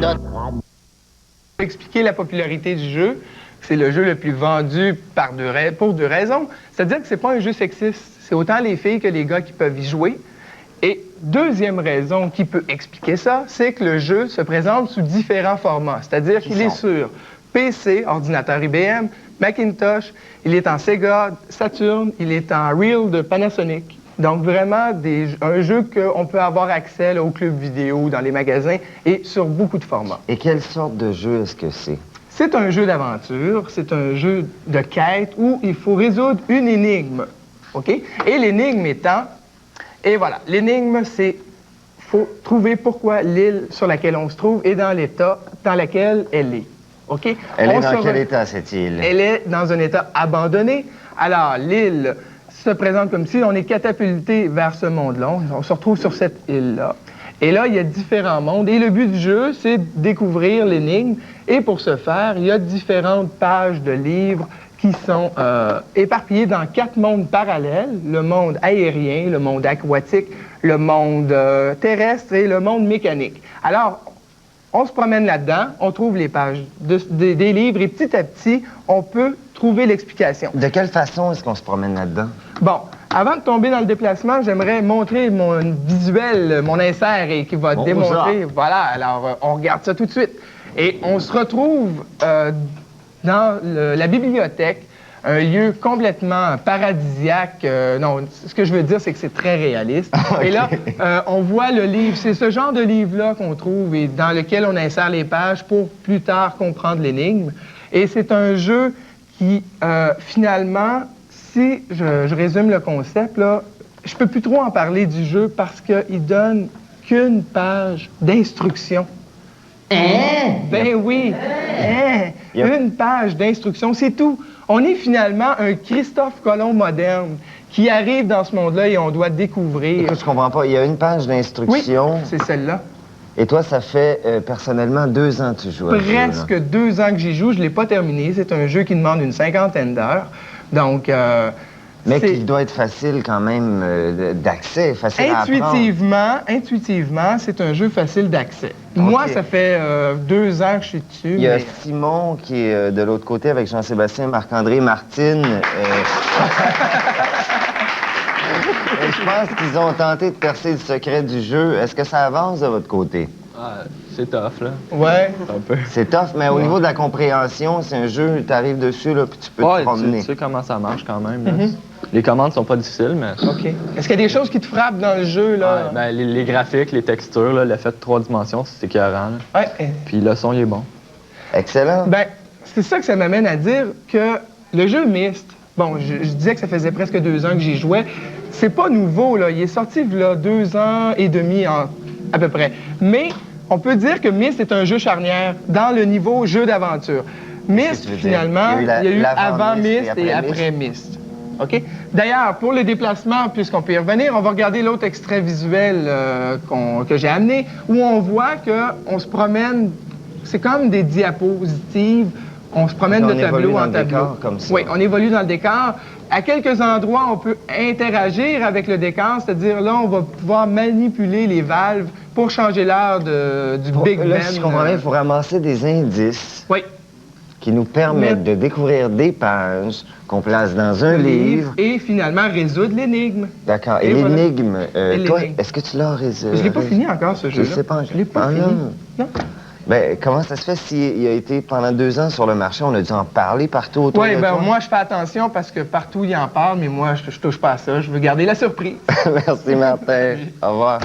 anecdote. Pour expliquer la popularité du jeu, c'est le jeu le plus vendu pour deux raisons. C'est-à-dire que c'est pas un jeu sexiste. C'est autant les filles que les gars qui peuvent y jouer. Et deuxième raison qui peut expliquer ça, c'est que le jeu se présente sous différents formats. C'est-à-dire qu'il est sur PC, ordinateur IBM, Macintosh, il est en Sega, Saturn, il est en Reel de Panasonic. Donc vraiment un jeu qu'on peut avoir accès là, au club vidéo, dans les magasins et sur beaucoup de formats. Et quelle sorte de jeu est-ce que c'est? C'est un jeu d'aventure, c'est un jeu de quête où il faut résoudre une énigme. OK? Et l'énigme étant... Et voilà, l'énigme, c'est faut trouver pourquoi l'île sur laquelle on se trouve est dans l'état dans lequel elle est. OK? Elle est dans quel état, cette île? Elle est dans un état abandonné. Alors, l'île se présente comme si on est catapulté vers ce monde-là. On se retrouve sur cette île-là. Et là, il y a différents mondes. Et le but du jeu, c'est de découvrir l'énigme. Et pour ce faire, il y a différentes pages de livres qui sont éparpillés dans 4 mondes parallèles. Le monde aérien, le monde aquatique, le monde terrestre et le monde mécanique. Alors, on se promène là-dedans, on trouve les pages des livres et petit à petit, on peut trouver l'explication. De quelle façon est-ce qu'on se promène là-dedans? Bon, avant de tomber dans le déplacement, j'aimerais montrer mon visuel, mon insert et qui va démontrer... Voilà, alors on regarde ça tout de suite. Et on se retrouve dans la bibliothèque, un lieu complètement paradisiaque. Non, ce que je veux dire, c'est que c'est très réaliste. Okay. Et là, on voit le livre. C'est ce genre de livre-là qu'on trouve et dans lequel on insère les pages pour plus tard comprendre l'énigme. Et c'est un jeu qui, finalement, si je résume le concept, là, je peux plus trop en parler du jeu parce qu'il donne qu'une page d'instruction. Ben oui! Une page d'instruction, c'est tout. On est finalement un Christophe Colomb moderne qui arrive dans ce monde-là et on doit découvrir... Écoute, je comprends pas. Il y a une page d'instruction. Oui, c'est celle-là. Et toi, ça fait personnellement 2 ans que tu joues à ce jeu-là. Presque 2 ans que j'y joue. Je ne l'ai pas terminé. C'est un jeu qui demande une 50aine d'heures. Donc... mais qui doit être facile quand même d'accès, facile à apprendre. Intuitivement, c'est un jeu facile d'accès. Okay. Moi, ça fait 2 ans que je suis dessus. Il y a Simon qui est de l'autre côté avec Jean-Sébastien, Marc-André, Martine. Je pense qu'ils ont tenté de percer le secret du jeu. Est-ce que ça avance de votre côté? Ah, c'est tough, là. Ouais. Un peu. C'est tough, mais au niveau de la compréhension, c'est un jeu, tu arrives dessus, là, puis tu peux te promener. Tu sais comment ça marche quand même. Là. Les commandes sont pas difficiles, mais... OK. Est-ce qu'il y a des choses qui te frappent dans le jeu, là? Ouais, ben, les graphiques, les textures, là, l'effet de 3 dimensions, c'est écœurant. Ouais. Puis le son, il est bon. Excellent. Ben, c'est ça que ça m'amène à dire que le jeu Myst, bon, je disais que ça faisait presque 2 ans que j'y jouais. C'est pas nouveau, là. Il est sorti, là, 2 ans et demi, à peu près. Mais on peut dire que Myst est un jeu charnière dans le niveau jeu d'aventure. Myst, finalement, il y a eu avant Myst et après Myst. OK? D'ailleurs, pour le déplacement, puisqu'on peut y revenir, on va regarder l'autre extrait visuel que j'ai amené, où on voit qu'on se promène, c'est comme des diapositives, on se promène de tableau en tableau. Comme ça. Oui, on évolue dans le décor. À quelques endroits, on peut interagir avec le décor, c'est-à-dire là, on va pouvoir manipuler les valves pour changer l'heure du Big Ben. Là, si je comprends bien, il faut ramasser des indices. Oui. Qui nous permettent de découvrir des pages qu'on place dans un livre. Et finalement résoudre l'énigme. D'accord. Et l'énigme, toi, est-ce que tu l'as résolu? Je l'ai pas fini encore, ce jeu-là. Je sais pas. Je l'ai pas fini. Non. Ben, comment ça se fait s'il a été pendant 2 ans sur le marché? On a dû en parler partout autour de toi? Oui, ben moi, je fais attention parce que partout, il en parle, mais moi, je touche pas à ça. Je veux garder la surprise. Merci, Martin. Au revoir.